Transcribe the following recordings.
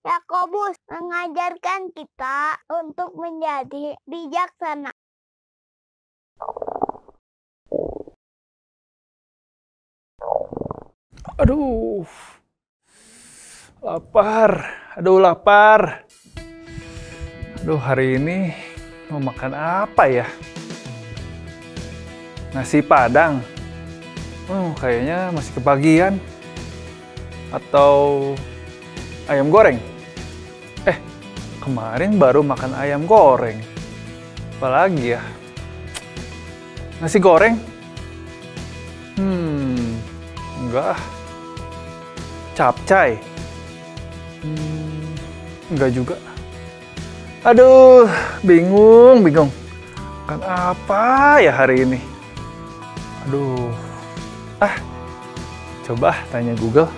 Yakobus mengajarkan kita untuk menjadi bijaksana. Aduh, lapar. Lapar. Hari ini mau makan apa ya? Nasi Padang. Kayaknya masih kebagian. Atau ayam goreng. Kemarin baru makan ayam goreng. Apalagi ya? Nasi goreng? Enggak. Capcay? Enggak juga. Aduh, bingung. Makan apa ya hari ini? Coba tanya Google.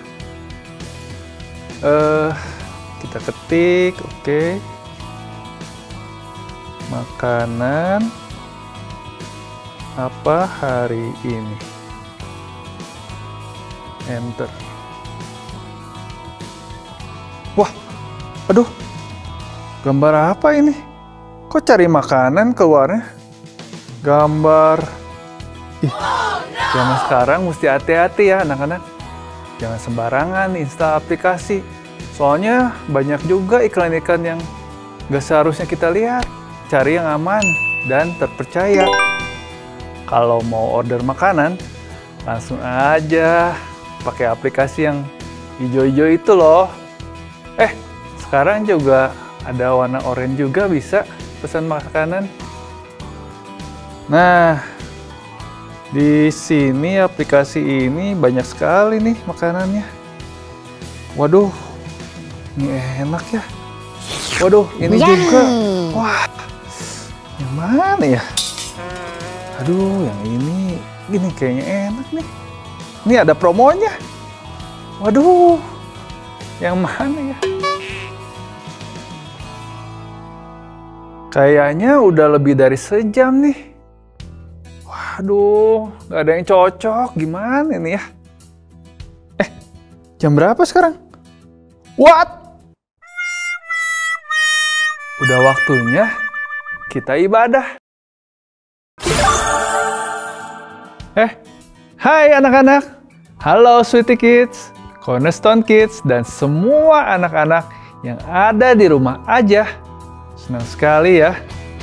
Kita ketik, oke. Makanan apa hari ini? Enter. Wah, gambar apa ini? Kok cari makanan keluarnya? Gambar. Zaman sekarang mesti hati-hati ya anak-anak. Jangan sembarangan install aplikasi. Soalnya banyak juga iklan-iklan yang gak seharusnya kita lihat. Cari yang aman dan terpercaya. Kalau mau order makanan, langsung aja pakai aplikasi yang hijau-hijau itu loh. Sekarang juga ada warna oranye juga bisa pesan makanan. Nah, di sini aplikasi ini banyak sekali nih makanannya. Waduh, ini enak ya. Waduh, ini juga. Wah, yang mana ya? Yang ini kayaknya enak nih. Ini ada promonya. Waduh, yang mana ya? Kayaknya udah lebih dari sejam nih. Waduh, gak ada yang cocok. Gimana nih ya? Jam berapa sekarang? What? Udah waktunya kita ibadah. Hai anak-anak. Halo Sweetie Kids, Cornerstone Kids, dan semua anak-anak yang ada di rumah aja. Senang sekali ya,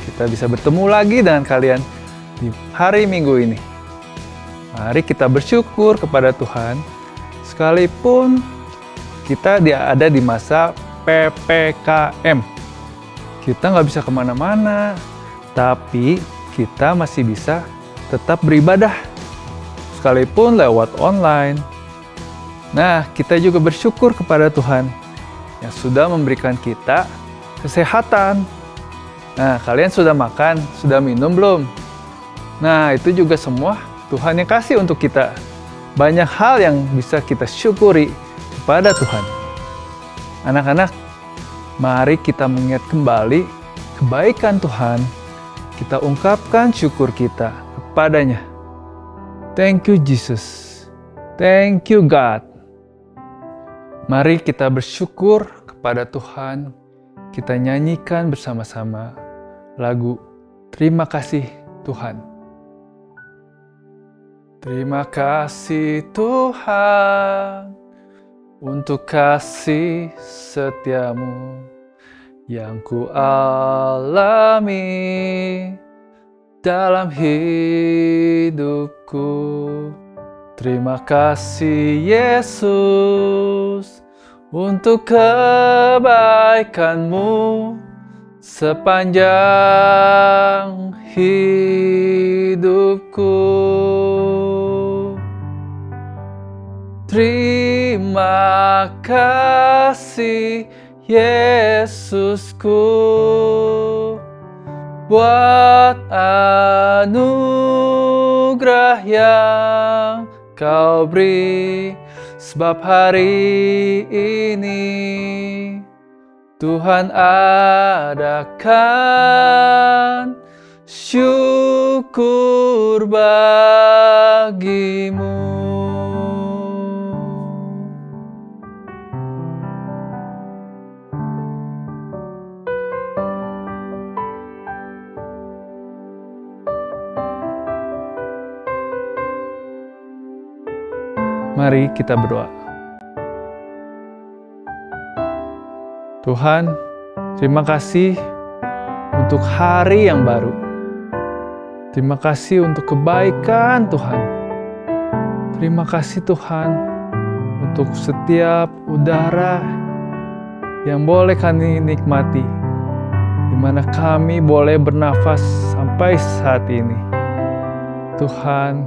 kita bisa bertemu lagi dengan kalian di hari Minggu ini. Mari kita bersyukur kepada Tuhan, sekalipun kita ada di masa PPKM. Kita nggak bisa kemana-mana, tapi kita masih bisa tetap beribadah, sekalipun lewat online. Nah, kita juga bersyukur kepada Tuhan yang sudah memberikan kita kesehatan. Nah, kalian sudah makan, sudah minum belum? Nah, itu juga semua Tuhan yang kasih untuk kita. Banyak hal yang bisa kita syukuri kepada Tuhan. Anak-anak, mari kita mengingat kembali kebaikan Tuhan. Kita ungkapkan syukur kita kepadanya. Thank you Jesus. Thank you God. Mari kita bersyukur kepada Tuhan. Kita nyanyikan bersama-sama lagu Terima Kasih Tuhan. Terima kasih Tuhan untuk kasih setiamu yang ku alami dalam hidupku. Terima kasih Yesus untuk kebaikanmu sepanjang hidupku. Terima kasih Yesusku buat anugerah yang Kau beri, sebab hari ini Tuhan adakan syukur bagimu. Mari kita berdoa. Tuhan, terima kasih untuk hari yang baru. Terima kasih untuk kebaikan Tuhan. Terima kasih Tuhan untuk setiap udara yang boleh kami nikmati, di mana kami boleh bernafas sampai saat ini. Tuhan,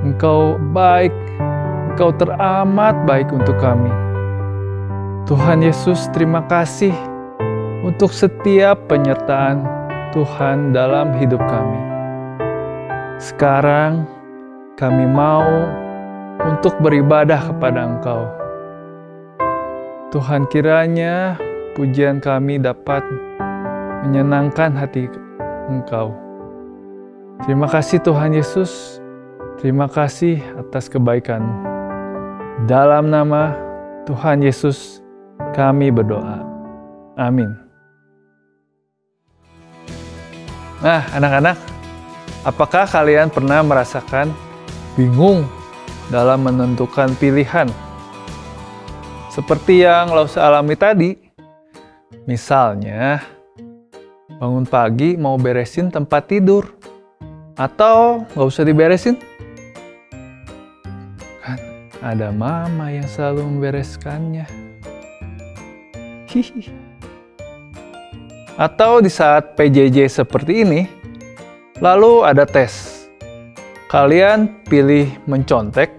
Engkau baik, Engkau teramat baik untuk kami. Tuhan Yesus, terima kasih untuk setiap penyertaan Tuhan dalam hidup kami. Sekarang kami mau untuk beribadah kepada Engkau. Tuhan, kiranya pujian kami dapat menyenangkan hati Engkau. Terima kasih Tuhan Yesus, terima kasih atas kebaikan-Mu. Dalam nama Tuhan Yesus kami berdoa. Amin. Nah, anak-anak, apakah kalian pernah merasakan bingung dalam menentukan pilihan? Seperti yang Lause alami tadi. Misalnya, bangun pagi mau beresin tempat tidur. Atau nggak usah diberesin. Kan ada mama yang selalu membereskannya. Hihi. Atau di saat PJJ seperti ini, lalu ada tes. Kalian pilih mencontek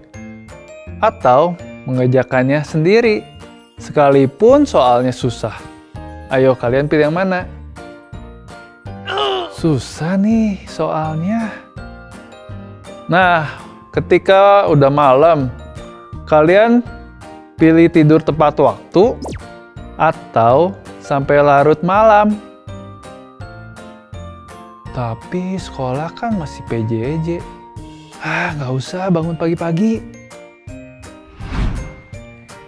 atau mengerjakannya sendiri, sekalipun soalnya susah. Ayo kalian pilih yang mana? Susah nih soalnya. Nah, ketika udah malam, kalian pilih tidur tepat waktu atau sampai larut malam. Tapi sekolah kan masih PJJ. Nggak usah bangun pagi-pagi.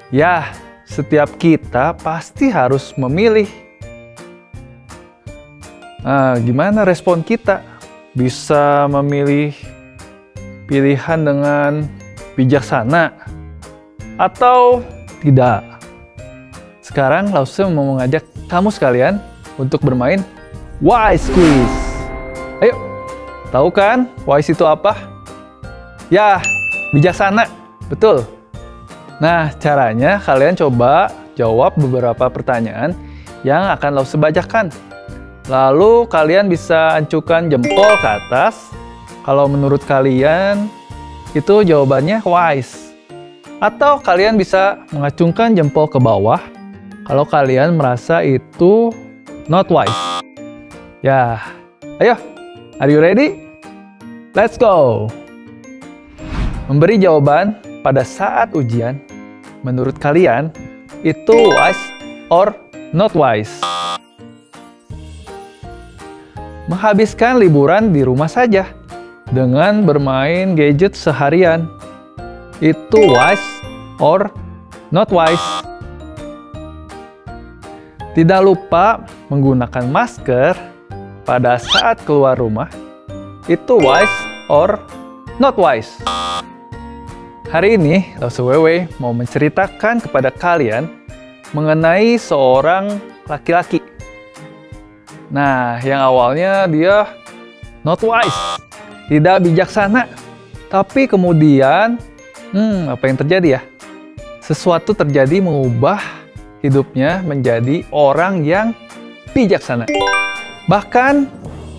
Ya, setiap kita pasti harus memilih. Nah, gimana respon kita? Bisa memilih pilihan dengan bijaksana atau tidak? Sekarang Lause mau mengajak kamu sekalian untuk bermain Wise Quiz. Ayo, tahu kan wise itu apa? Ya, bijaksana, betul. Nah, caranya kalian coba jawab beberapa pertanyaan yang akan Lause bacakan. Lalu kalian bisa acukan jempol ke atas kalau menurut kalian itu jawabannya wise. Atau kalian bisa mengacungkan jempol ke bawah kalau kalian merasa itu not wise. Ya, ayo, are you ready? Let's go! Memberi jawaban pada saat ujian, menurut kalian itu wise or not wise? Menghabiskan liburan di rumah saja dengan bermain gadget seharian, itu wise or not wise? Tidak lupa menggunakan masker pada saat keluar rumah, itu wise or not wise? Hari ini, Lause Wewe mau menceritakan kepada kalian mengenai seorang laki-laki. Nah, yang awalnya dia not wise, tidak bijaksana. Tapi kemudian, apa yang terjadi ya? Sesuatu terjadi mengubah hidupnya menjadi orang yang bijaksana. Bahkan,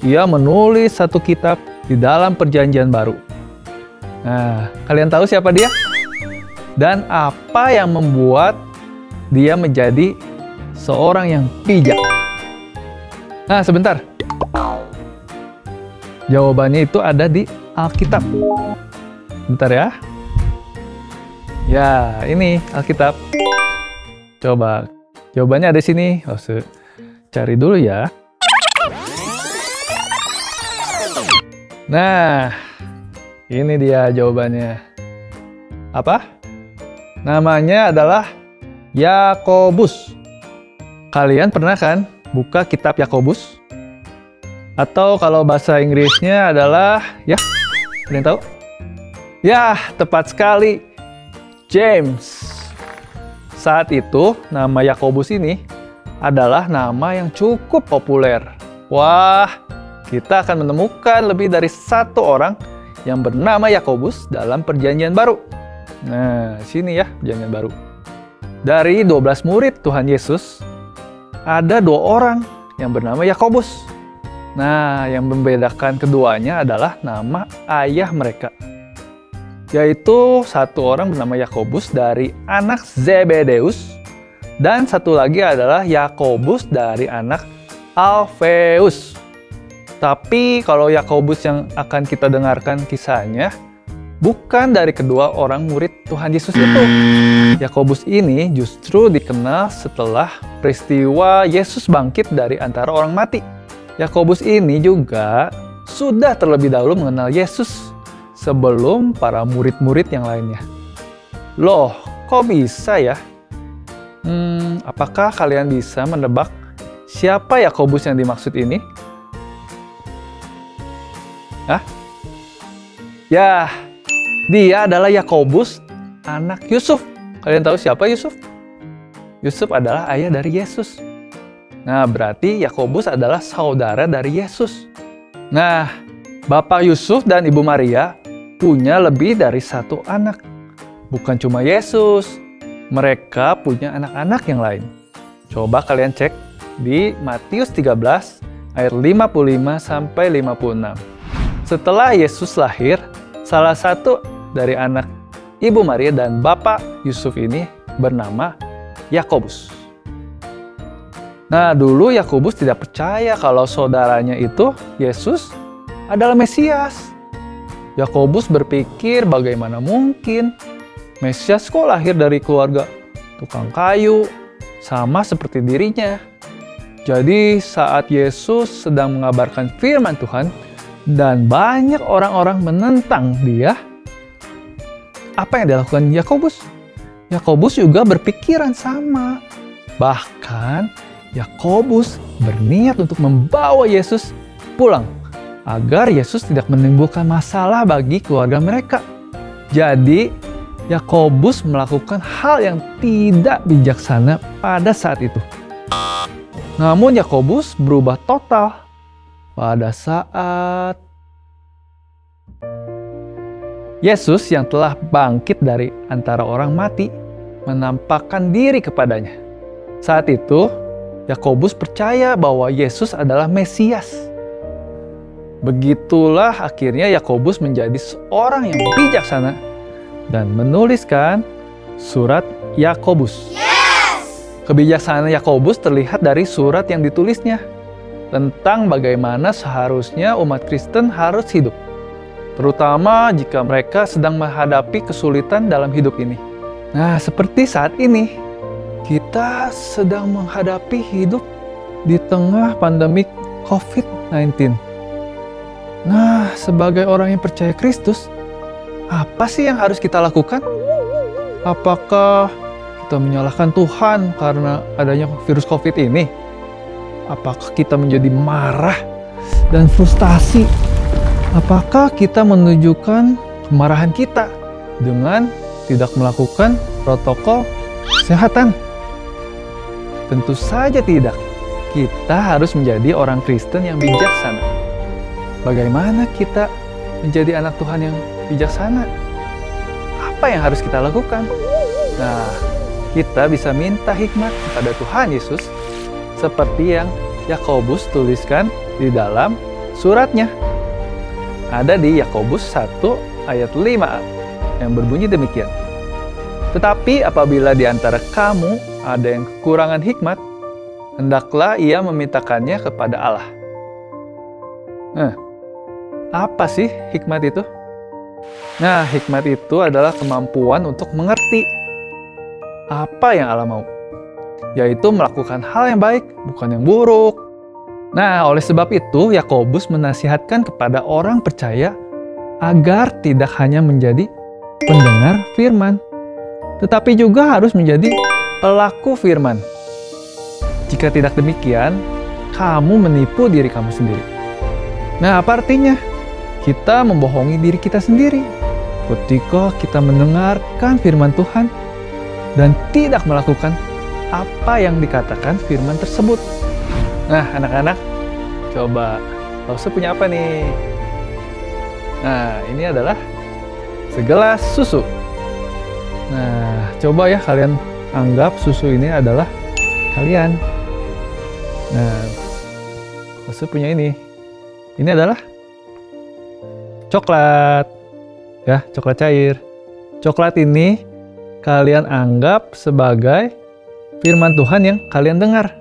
ia menulis satu kitab di dalam Perjanjian Baru. Nah, kalian tahu siapa dia? Dan apa yang membuat dia menjadi seorang yang bijak? Nah, sebentar. Jawabannya itu ada di Alkitab. Bentar ya. Ya, ini Alkitab. Coba, jawabannya ada di sini. Lause cari dulu ya. Nah, ini dia jawabannya. Apa? Namanya adalah Yakobus. Kalian pernah kan buka kitab Yakobus? Atau kalau bahasa Inggrisnya adalah, ya, kalian tahu? Ya, tepat sekali. James. Saat itu, nama Yakobus ini adalah nama yang cukup populer. Wah, kita akan menemukan lebih dari satu orang yang bernama Yakobus dalam Perjanjian Baru. Nah, sini ya, Perjanjian Baru. Dari 12 murid Tuhan Yesus, ada 2 orang yang bernama Yakobus. Nah, yang membedakan keduanya adalah nama ayah mereka, yaitu satu orang bernama Yakobus dari anak Zebedeus, dan satu lagi adalah Yakobus dari anak Alfeus. Tapi kalau Yakobus yang akan kita dengarkan kisahnya, bukan dari kedua orang murid Tuhan Yesus itu. Yakobus ini justru dikenal setelah peristiwa Yesus bangkit dari antara orang mati. Yakobus ini juga sudah terlebih dahulu mengenal Yesus sebelum para murid-murid yang lainnya. Loh, kok bisa ya? Apakah kalian bisa menebak siapa Yakobus yang dimaksud ini? Hah? Ya, dia adalah Yakobus, anak Yusuf. Kalian tahu siapa Yusuf? Yusuf adalah ayah dari Yesus. Nah, berarti Yakobus adalah saudara dari Yesus. Nah, Bapak Yusuf dan Ibu Maria punya lebih dari satu anak. Bukan cuma Yesus, mereka punya anak-anak yang lain. Coba kalian cek di Matius 13 ayat 55 sampai 56. Setelah Yesus lahir, salah satu dari anak Ibu Maria dan Bapak Yusuf ini bernama Yakobus. Nah, dulu Yakobus tidak percaya kalau saudaranya itu, Yesus, adalah Mesias. Yakobus berpikir bagaimana mungkin Mesias kok lahir dari keluarga tukang kayu, sama seperti dirinya. Jadi saat Yesus sedang mengabarkan firman Tuhan dan banyak orang-orang menentang dia, apa yang dilakukan Yakobus? Yakobus juga berpikiran sama. Bahkan Yakobus berniat untuk membawa Yesus pulang agar Yesus tidak menimbulkan masalah bagi keluarga mereka. Jadi, Yakobus melakukan hal yang tidak bijaksana pada saat itu. Namun Yakobus berubah total pada saat Yesus yang telah bangkit dari antara orang mati menampakkan diri kepadanya. Saat itu, Yakobus percaya bahwa Yesus adalah Mesias. Begitulah akhirnya Yakobus menjadi seorang yang bijaksana dan menuliskan surat Yakobus. Yes! Kebijaksanaan Yakobus terlihat dari surat yang ditulisnya tentang bagaimana seharusnya umat Kristen harus hidup, terutama jika mereka sedang menghadapi kesulitan dalam hidup ini. Nah, seperti saat ini, kita sedang menghadapi hidup di tengah pandemi COVID-19. Nah, sebagai orang yang percaya Kristus, apa sih yang harus kita lakukan? Apakah kita menyalahkan Tuhan karena adanya virus COVID ini? Apakah kita menjadi marah dan frustasi? Apakah kita menunjukkan kemarahan kita dengan tidak melakukan protokol kesehatan? Tentu saja tidak. Kita harus menjadi orang Kristen yang bijaksana. Bagaimana kita menjadi anak Tuhan yang bijaksana? Apa yang harus kita lakukan? Nah, kita bisa minta hikmat kepada Tuhan Yesus seperti yang Yakobus tuliskan di dalam suratnya. Ada di Yakobus 1 ayat 5 yang berbunyi demikian. Tetapi apabila di antara kamu ada yang kekurangan hikmat, hendaklah ia memintakannya kepada Allah. Apa sih hikmat itu? Nah, hikmat itu adalah kemampuan untuk mengerti apa yang Allah mau, yaitu melakukan hal yang baik, bukan yang buruk. Nah, oleh sebab itu, Yakobus menasihatkan kepada orang percaya agar tidak hanya menjadi pendengar firman, tetapi juga harus menjadi pelaku firman. Jika tidak demikian, kamu menipu diri kamu sendiri. Nah, apa artinya? Kita membohongi diri kita sendiri. ketika kita mendengarkan firman Tuhan dan tidak melakukan apa yang dikatakan firman tersebut. Nah, anak-anak, coba Lause punya apa nih? Nah, ini adalah segelas susu. Nah, coba ya kalian anggap susu ini adalah kalian. Nah, Lause punya ini. Ini adalah coklat. Ya, coklat cair. Coklat ini kalian anggap sebagai firman Tuhan yang kalian dengar.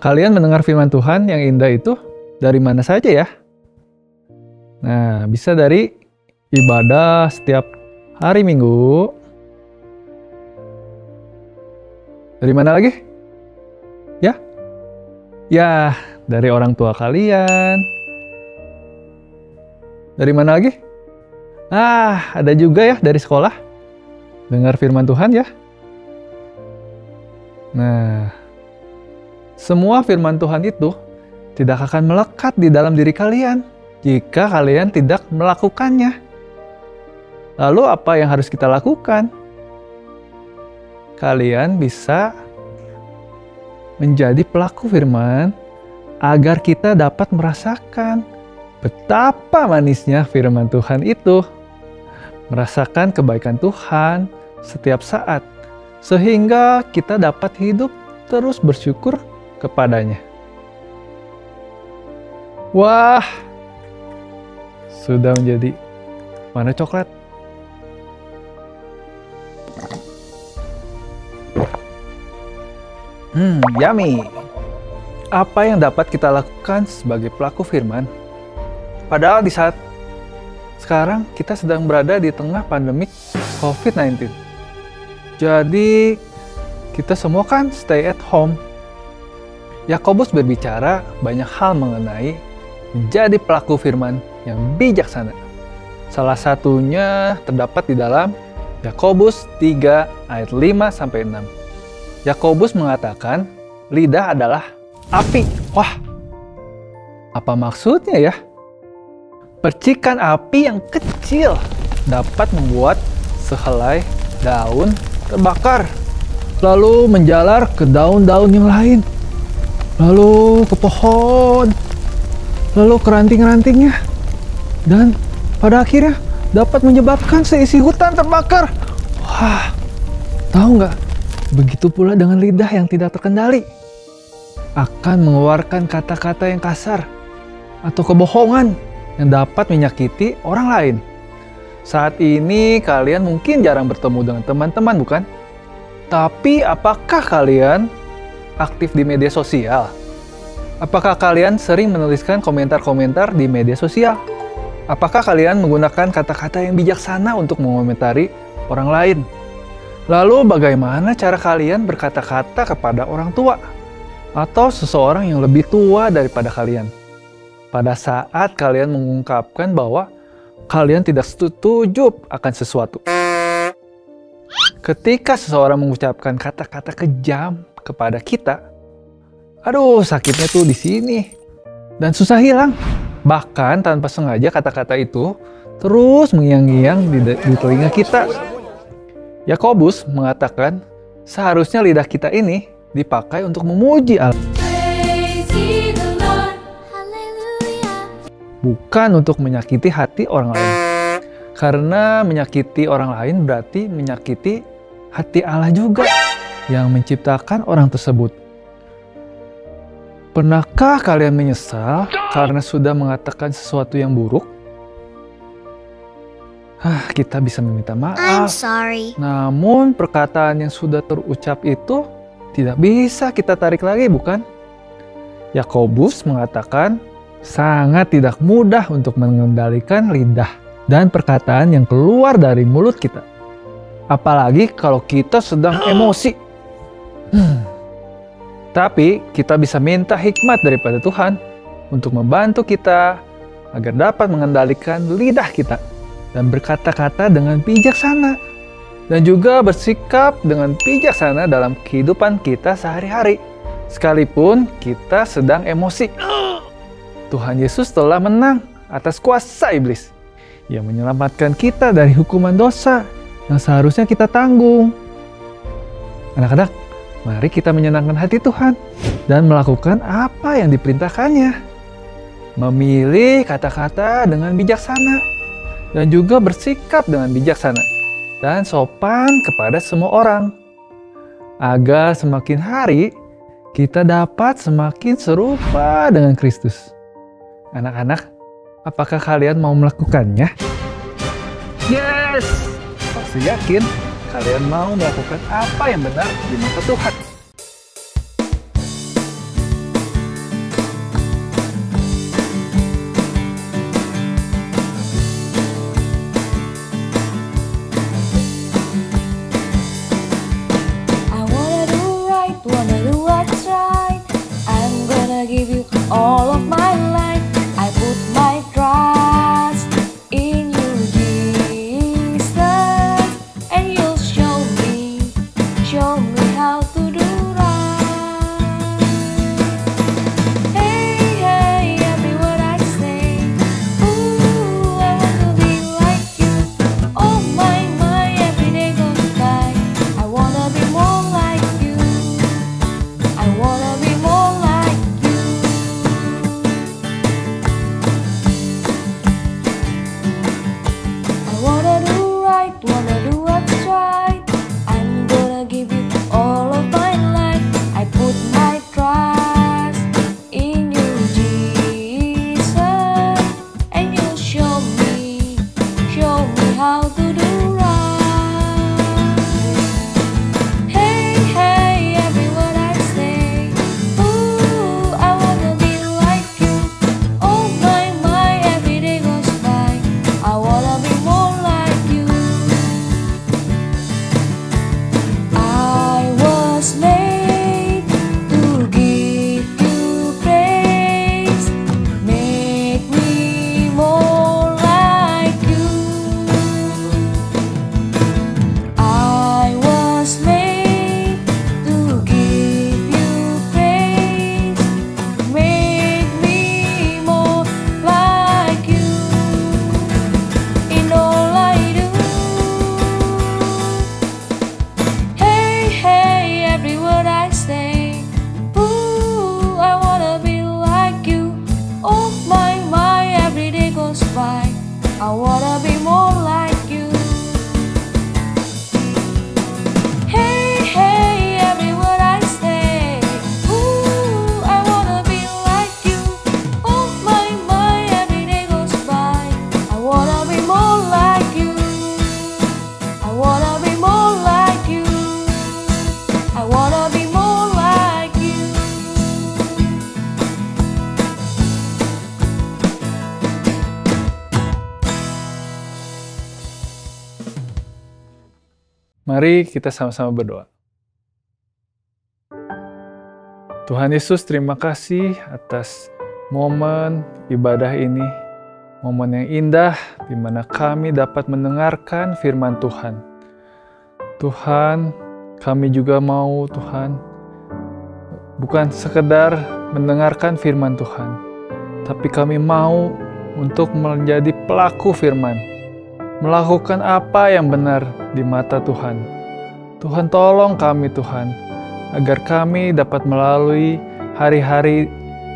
Kalian mendengar firman Tuhan yang indah itu dari mana saja ya? Nah, bisa dari ibadah setiap hari Minggu. Dari mana lagi? Ya? Ya, dari orang tua kalian. Dari mana lagi? Ada juga ya dari sekolah. Dengar firman Tuhan ya. Nah, semua firman Tuhan itu tidak akan melekat di dalam diri kalian jika kalian tidak melakukannya. Lalu apa yang harus kita lakukan? Kalian bisa menjadi pelaku firman agar kita dapat merasakan betapa manisnya firman Tuhan itu. Merasakan kebaikan Tuhan setiap saat, sehingga kita dapat hidup terus bersyukur kepadanya. Wah, sudah menjadi warna coklat. Yummy. Apa yang dapat kita lakukan sebagai pelaku firman? Padahal di saat sekarang kita sedang berada di tengah pandemik COVID-19. Jadi kita semua kan stay at home. Yakobus berbicara banyak hal mengenai menjadi pelaku firman yang bijaksana. Salah satunya terdapat di dalam Yakobus 3 ayat 5-6. Yakobus mengatakan lidah adalah api. Wah, apa maksudnya ya? Percikan api yang kecil dapat membuat sehelai daun terbakar, lalu menjalar ke daun-daun yang lain, lalu ke pohon, lalu ke ranting-rantingnya, dan pada akhirnya dapat menyebabkan seisi hutan terbakar. Wah, tahu nggak? Begitu pula dengan lidah yang tidak terkendali, akan mengeluarkan kata-kata yang kasar atau kebohongan yang dapat menyakiti orang lain. Saat ini kalian mungkin jarang bertemu dengan teman-teman, bukan? Tapi apakah kalian aktif di media sosial? Apakah kalian sering menuliskan komentar-komentar di media sosial? Apakah kalian menggunakan kata-kata yang bijaksana untuk mengomentari orang lain? Lalu bagaimana cara kalian berkata-kata kepada orang tua atau seseorang yang lebih tua daripada kalian? Pada saat kalian mengungkapkan bahwa kalian tidak setuju akan sesuatu. Ketika seseorang mengucapkan kata-kata kejam kepada kita, aduh sakitnya tuh di sini dan susah hilang. Bahkan tanpa sengaja kata-kata itu terus mengiang-ngiang di telinga kita. Yakobus mengatakan seharusnya lidah kita ini dipakai untuk memuji Allah, bukan untuk menyakiti hati orang lain. Karena menyakiti orang lain berarti menyakiti hati Allah juga yang menciptakan orang tersebut. Pernahkah kalian menyesal karena sudah mengatakan sesuatu yang buruk? Kita bisa meminta maaf. I'm sorry. Namun perkataan yang sudah terucap itu tidak bisa kita tarik lagi, bukan? Yakobus mengatakan sangat tidak mudah untuk mengendalikan lidah dan perkataan yang keluar dari mulut kita. Apalagi kalau kita sedang emosi. Tapi kita bisa minta hikmat daripada Tuhan untuk membantu kita agar dapat mengendalikan lidah kita dan berkata-kata dengan bijaksana dan juga bersikap dengan bijaksana dalam kehidupan kita sehari-hari sekalipun kita sedang emosi. Tuhan Yesus telah menang atas kuasa iblis. yang menyelamatkan kita dari hukuman dosa yang seharusnya kita tanggung. Anak-anak, mari kita menyenangkan hati Tuhan dan melakukan apa yang diperintahkannya. Memilih kata-kata dengan bijaksana dan juga bersikap dengan bijaksana dan sopan kepada semua orang, agar semakin hari kita dapat semakin serupa dengan Kristus. Anak-anak, apakah kalian mau melakukannya? Yes! Pasti yakin kalian mau melakukan apa yang benar di mata Tuhan. Give you all of my life. I put my trust in you, Jesus, and you'll show me how to do right. Hey, hey, every word I say. Ooh, I want to be like you. Oh my, every day goes by. I wanna be more like you. I wanna be more like wanna do what's right. I'm gonna give you all of my life. I put my trust in you, Jesus, and you'll show me how to do right. Hey, hey, every word I say. Ooh, I wanna be like you. Oh my, every day goes by. I wanna be more like you. I was made to give you praise. Make me more like you. I was made to give you praise. Make me more like you. In all I do. Hey, hey, every word I say. Ooh, I wanna be like you. Oh my, every day goes by. I wanna be more like you. Hey, hey, every word I say. Ooh, I wanna be like you. Oh my, every day goes by. I wanna be more like you. I wanna be more like you. I wanna be more like you. Mari kita sama-sama berdoa. Tuhan Yesus, terima kasih atas momen ibadah ini. Momen yang indah di mana kami dapat mendengarkan firman Tuhan. Tuhan, kami juga mau, Tuhan, bukan sekedar mendengarkan firman Tuhan, tapi kami mau untuk menjadi pelaku firman, melakukan apa yang benar di mata Tuhan. Tuhan, tolong kami, Tuhan, agar kami dapat melalui hari-hari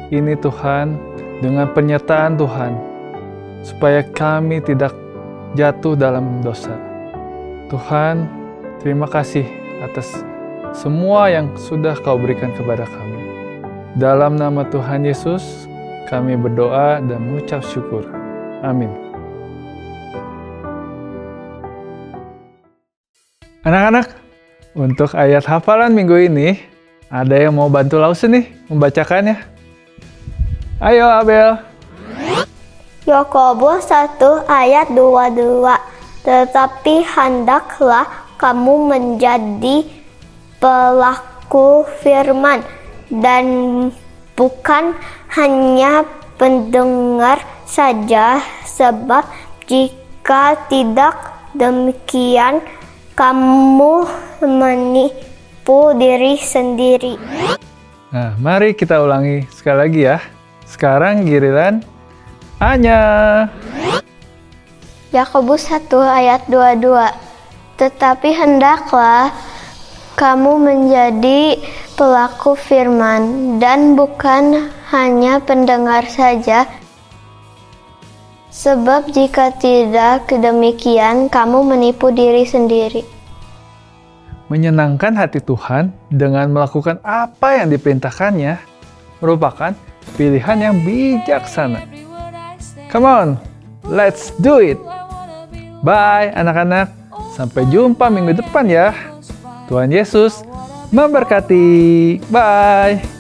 ini, Tuhan, dengan penyertaan Tuhan, supaya kami tidak jatuh dalam dosa. Tuhan, terima kasih atas semua yang sudah Kau berikan kepada kami. Dalam nama Tuhan Yesus, kami berdoa dan mengucap syukur. Amin. Anak-anak, untuk ayat hafalan minggu ini, ada yang mau bantu Lawson nih membacakannya? Ayo, Abel. Yakobus 1 ayat 22. Tetapi hendaklah kamu menjadi pelaku firman dan bukan hanya pendengar saja, sebab jika tidak demikian kamu menipu diri sendiri. Nah, mari kita ulangi sekali lagi ya. Sekarang giliran Anya. Yakobus 1 ayat 22. Tetapi hendaklah kamu menjadi pelaku firman dan bukan hanya pendengar saja, sebab jika tidak demikian kamu menipu diri sendiri. Menyenangkan hati Tuhan dengan melakukan apa yang diperintahkannya merupakan pilihan yang bijaksana. Come on, let's do it! Bye anak-anak, sampai jumpa minggu depan ya. Tuhan Yesus memberkati. Bye!